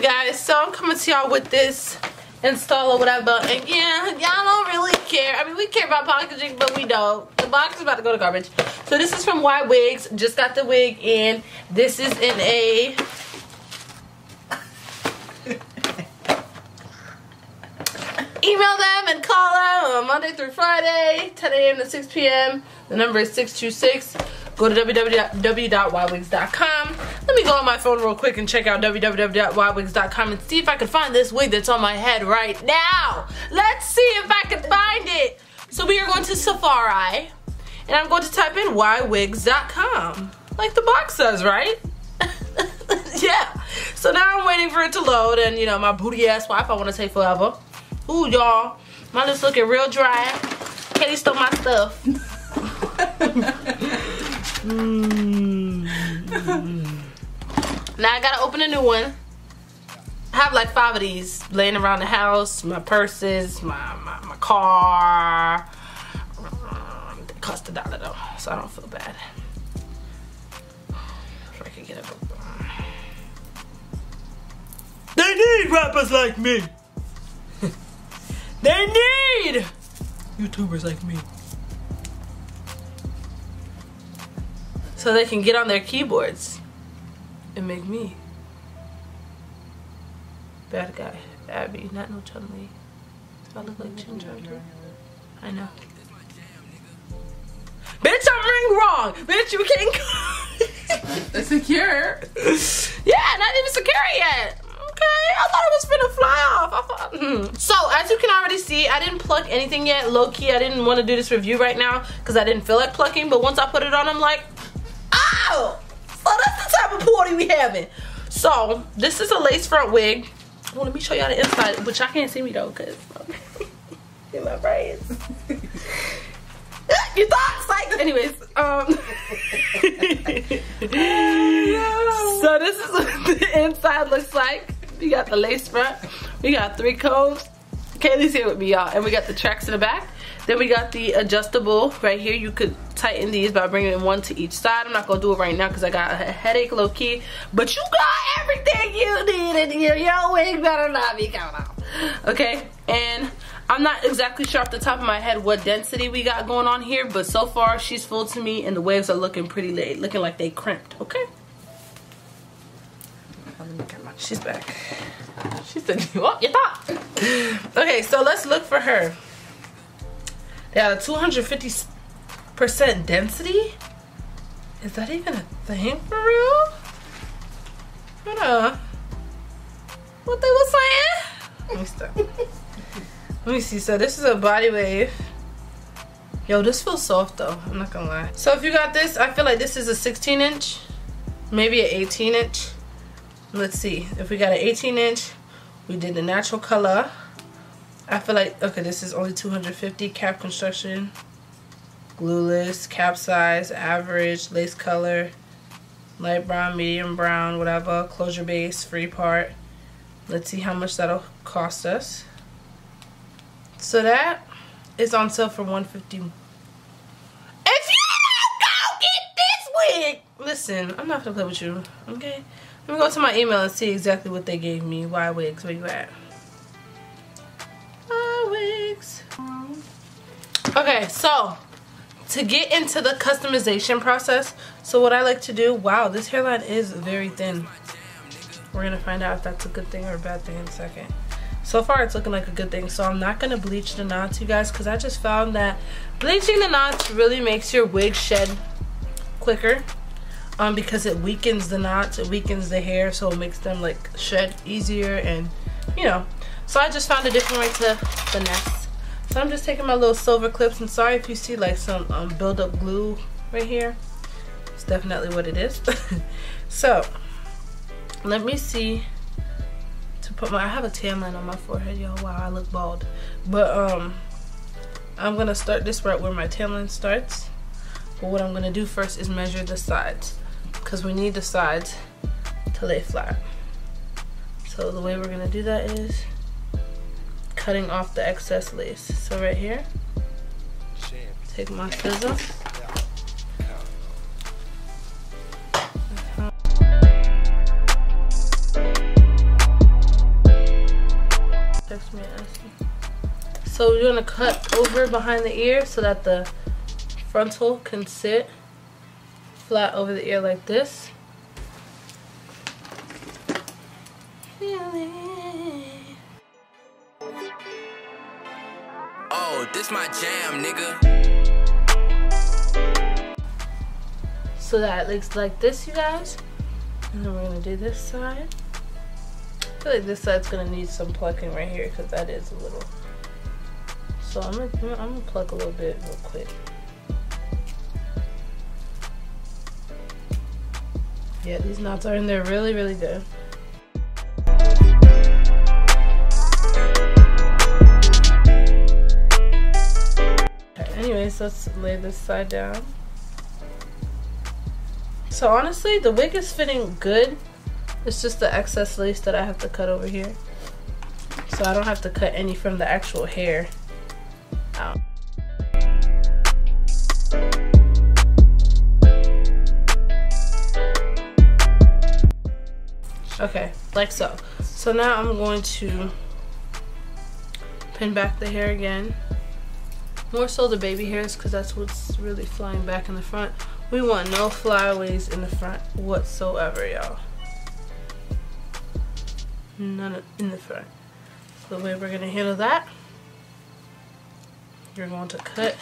guys, so I'm coming to y'all with this install or whatever, and yeah, y'all don't really care. I mean, we care about packaging, but we don't. The box is about to go to garbage. So this is from YWigs. Just got the wig in. This is in a email them and call them on Monday through Friday, 10 a.m. to 6 p.m. The number is 626. Go to www.ywigs.com. Let me go on my phone real quick and check out www.ywigs.com and see if I can find this wig that's on my head right now. Let's see if I can find it. So we are going to Safari, and I'm going to type in YWigs.com, like the box says, right? Yeah. So now I'm waiting for it to load, and you know, my booty ass Wi-Fi want to take forever. Ooh, y'all, my lips looking real dry. Katie stole my stuff. Now I gotta open a new one. I have like 5 of these laying around the house. My purses, my car. They cost $1 though, so I don't feel bad. If I can get it open. They need rappers like me. They need YouTubers like me. So they can get on their keyboards and make me bad guy Abby, not no Chun-Li. I look like Ginger. I know. Bitch, I'm ring wrong. Bitch, you can't. It's secure. Yeah, not even secure yet. Okay, I thought it was finna fly off. I thought, So, as you can already see, I didn't pluck anything yet. Low-key, I didn't want to do this review right now because I didn't feel like plucking. But once I put it on, I'm like, oh! So that's the type of party we having. So, this is a lace front wig. Well, let me show y'all the inside, which I can't see me though, because in my braids. You thought? Like, anyways, so this is what the inside looks like. We got the lace front. We got 3 combs. Kaylee's here with me, y'all. And we got the tracks in the back. Then we got the adjustable right here. You could tighten these by bringing one to each side. I'm not going to do it right now because I got a headache low-key. But you got everything you need in here. Your wig better not be coming out. Okay? And I'm not exactly sure off the top of my head what density we got going on here. But so far, she's full to me. And the waves are looking pretty laid. Looking like they crimped. Okay? She's back. She said, what you thought? Okay, so let's look for her. They have a 250% density. Is that even a thing for real? What they was saying? Let me stop. Let me see. So this is a body wave. Yo, this feels soft though. I'm not gonna lie. So if you got this, I feel like this is a 16-inch, maybe an 18-inch. Let's see. If we got an 18-inch, we did the natural color. I feel like, okay, this is only 250. Cap construction, glueless, cap size, average, lace color, light brown, medium brown, whatever, closure base, free part. Let's see how much that'll cost us. So that is on sale for $150. If you don't go get this wig, listen, I'm not gonna play with you, okay? Let me go to my email and see exactly what they gave me. YWigs, where you at? YWigs. Okay, so to get into the customization process, so what I like to do, wow, this hairline is very thin. We're gonna find out if that's a good thing or a bad thing in a second. So far it's looking like a good thing, so I'm not gonna bleach the knots, you guys, because I just found that bleaching the knots really makes your wig shed quicker. Because it weakens the knots, it weakens the hair, so it makes them like shed easier, and you know. So I just found a different way to finesse. So I'm just taking my little silver clips, and sorry if you see like some build-up glue right here. It's definitely what it is. So let me see to put my, I have a tan line on my forehead, y'all. Wow, I look bald. But I'm gonna start this right where my tan line starts. But what I'm gonna do first is measure the sides, because we need the sides to lay flat. So the way we're gonna do that is cutting off the excess lace. So right here, take my scissors. So we're gonna cut over behind the ear so that the frontal can sit flat over the ear like this. Oh, this my jam, nigga. So that it looks like this, you guys. And then we're gonna do this side. I feel like this side's gonna need some plucking right here because that is a little. So I'm gonna pluck a little bit real quick. Yeah, these knots are in there really, really good. Okay, anyways, let's lay this side down. So honestly, the wig is fitting good. It's just the excess lace that I have to cut over here. So I don't have to cut any from the actual hair out. Okay, like so. So now I'm going to pin back the hair again. More so the baby hairs because that's what's really flying back in the front. We want no flyaways in the front whatsoever, y'all. None in the front. So the way we're gonna handle that, you're going to cut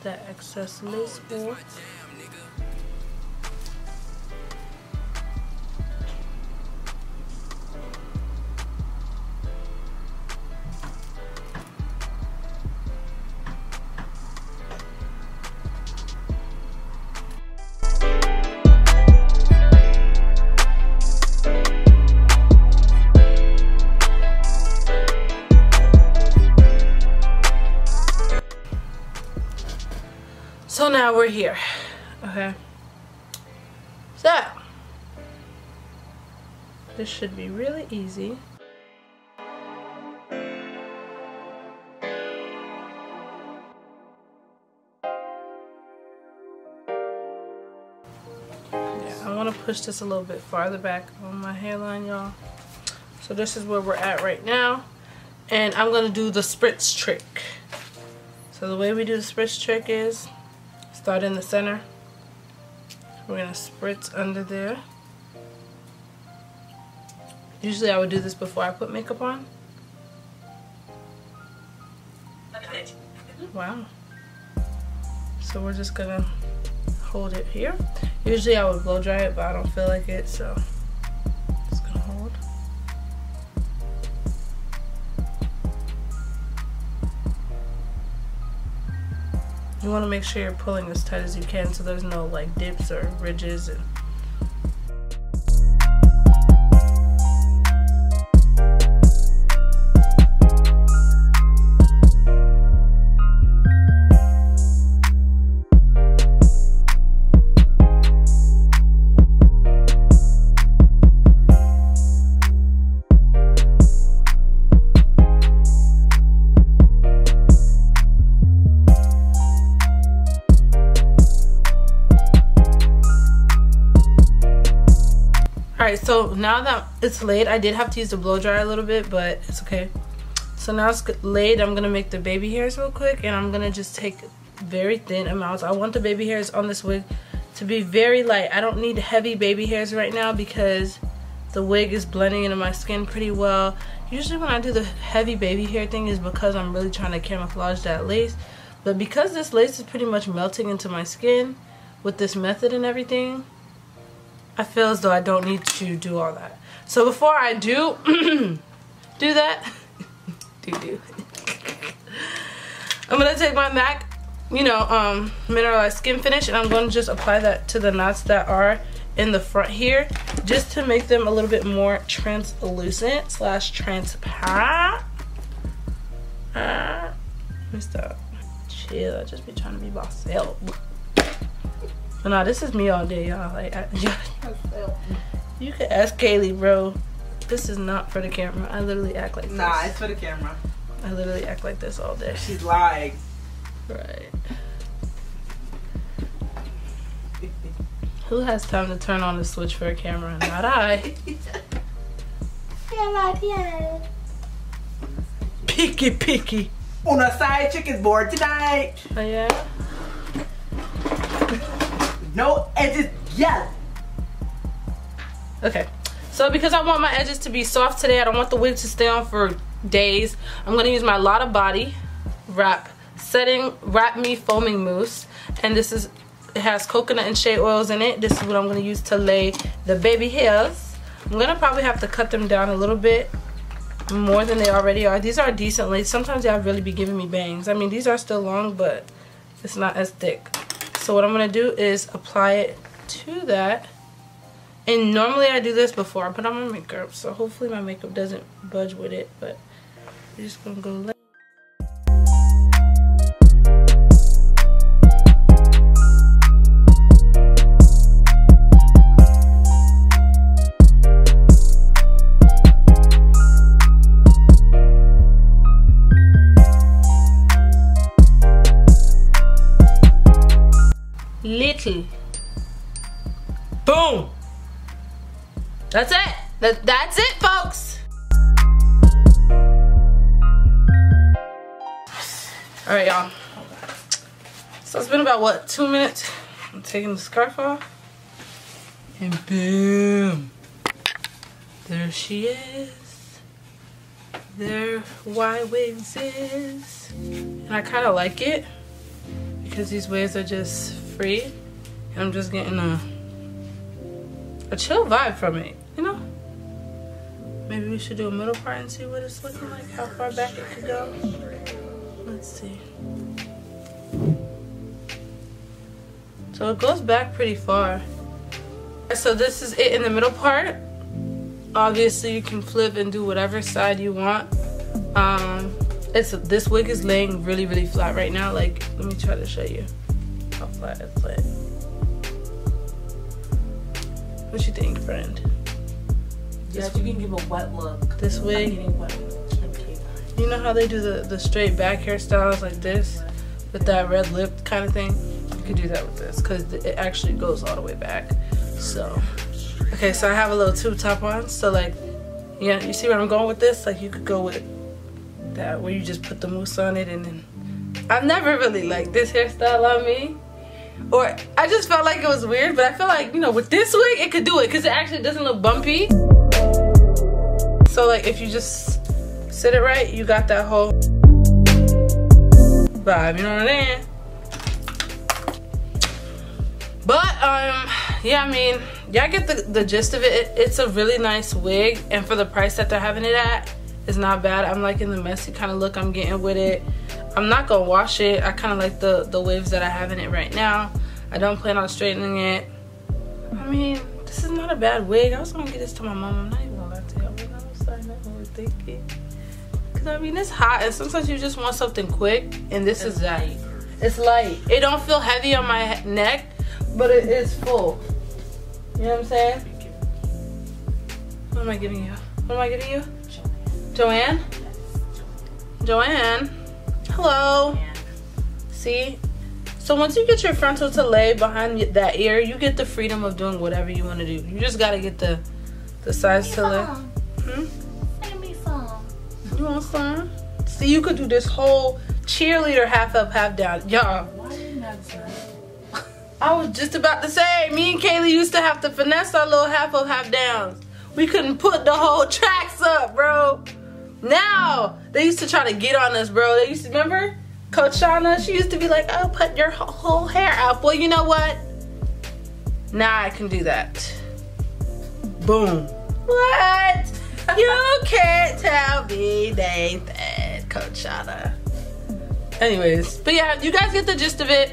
that excess lace off. So now we're here, okay? So, this should be really easy. I want to push this a little bit farther back on my hairline, y'all. So this is where we're at right now. And I'm going to do the spritz trick. So the way we do the spritz trick is start in the center. We're going to spritz under there. Usually I would do this before I put makeup on. Wow. So we're just going to hold it here. Usually I would blow dry it, but I don't feel like it, so just going to hold. You want to make sure you're pulling as tight as you can so there's no like dips or ridges. And alright, so now that it's laid, I did have to use the blow dryer a little bit, but it's okay. So now it's laid, I'm gonna make the baby hairs real quick, and I'm gonna just take very thin amounts. I want the baby hairs on this wig to be very light. I don't need heavy baby hairs right now because the wig is blending into my skin pretty well. Usually when I do the heavy baby hair thing is because I'm really trying to camouflage that lace. But because this lace is pretty much melting into my skin with this method and everything, I feel as though I don't need to do all that. So before I do do that, I'm gonna take my MAC, mineralized skin finish, and I'm gonna just apply that to the knots that are in the front here, just to make them a little bit more translucent / transparent. Let me stop. Chill. I just be trying to be myself. But nah, this is me all day, y'all. Like, you can ask Kaylee, bro. This is not for the camera. I literally act like this. Nah, it's for the camera. I literally act like this all day. She's lying. Right. Who has time to turn on the switch for a camera? Not I. Picky. On a side chicken board tonight. Oh yeah? No edges yet. Okay. So because I want my edges to be soft today, I don't want the wig to stay on for days, I'm going to use my Lotta Body Wrap Me Foaming Mousse. And this is, it has coconut and shea oils in it. This is what I'm going to use to lay the baby hairs. I'm going to probably have to cut them down a little bit more than they already are. These are decent lace. Sometimes they'll really be giving me bangs. I mean, these are still long, but it's not as thick. So what I'm going to do is apply it to that. And normally I do this before I put on my makeup, so hopefully my makeup doesn't budge with it, but we're just gonna go like little. Boom. That's it. That's it, folks. All right, y'all. So it's been about, what, 2 minutes? I'm taking the scarf off. And boom. There she is. There YWigs is. And I kind of like it because these waves are just free. And I'm just getting a chill vibe from it, you know? Maybe we should do a middle part and see what it's looking like, how far back it could go. Let's see. So it goes back pretty far. So this is it in the middle part. Obviously you can flip and do whatever side you want. This wig is laying really, really flat right now. Like, let me try to show you how flat it's laying. What you think, friend? Yeah, you can give a wet look. This wig, you know how they do the straight back hairstyles like this with that red lip kind of thing? You could do that with this because it actually goes all the way back. So, okay, so I have a little tube top on. So like, yeah, you see where I'm going with this? Like you could go with that where you just put the mousse on it, and then I've never really liked this hairstyle on me. Or I just felt like it was weird, but I feel like, you know, with this wig, it could do it because it actually doesn't look bumpy. So like if you just sit it right, you got that whole vibe, you know what I mean? But yeah, I mean, y'all get the gist of it. It's a really nice wig, and for the price that they're having it at, it's not bad. I'm liking the messy kind of look I'm getting with it. I'm not gonna wash it. I kind of like the waves that I have in it right now. I don't plan on straightening it. I mean, this is not a bad wig. I was gonna get this to my mom. I'm not even gonna lie to y'all. I'm starting to overthink it. Cause I mean, it's hot, and sometimes you just want something quick, and this is that. It's light. It don't feel heavy on my neck, but it is full. You know what I'm saying? What am I giving you? What am I giving you? Joanne? Joanne? Hello. See? So once you get your frontal to lay behind that ear, you get the freedom of doing whatever you want to do. You just gotta get the size to lay. Send me some. You want some? See, you could do this whole cheerleader half up, half down. Y'all. Why didn't I say? I was just about to say, me and Kaylee used to have to finesse our little half up, half downs. We couldn't put the whole tracks up, bro. Now, they used to try to get on us, bro. They used to, remember? Coach Shauna, she used to be like, oh, put your whole hair up. Well, you know what? Now I can do that. Boom. What? You can't tell me Nathan, Coach Shauna. Anyways, but yeah, you guys get the gist of it.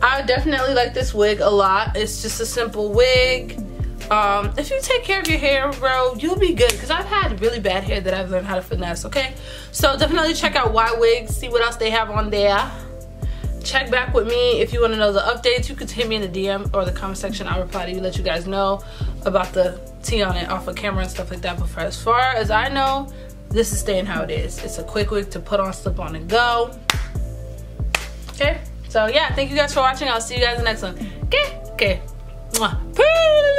I definitely like this wig a lot. It's just a simple wig. If you take care of your hair, bro, you'll be good. Because I've had really bad hair that I've learned how to finesse, okay? So definitely check out YWigs, see what else they have on there. Check back with me if you want to know the updates. You could hit me in the DM or the comment section. I'll reply to you, let you guys know about the tea on it off of camera and stuff like that. But for as far as I know, this is staying how it is. It's a quick wig to put on, slip on, and go. Okay? So yeah, thank you guys for watching. I'll see you guys in the next one. Okay? Okay. Mwah. Peace!